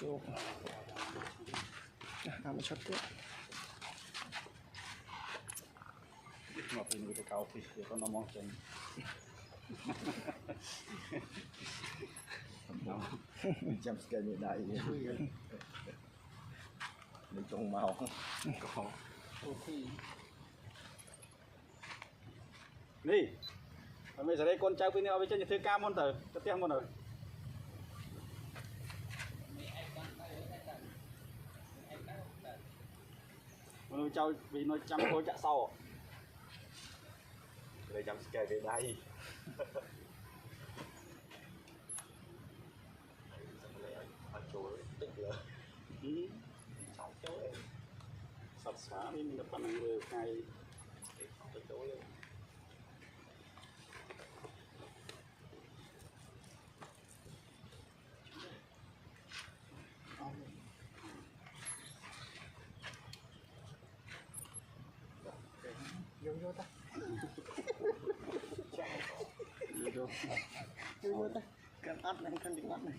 chụp làm chốt tiếp mà phải nuôi cao thì con nó mong chân chăm cái như đại để trồng màu có đi bây giờ đây con trai bên này bên trên thứ cam môn tử tất nhiên môn rồi nuôi trâu vì nuôi chăm cô chạ sau để chăm cái về đây sạch xóa đi mình đã bắt người cài vô ta vô ta cần ắt này cần định ắt này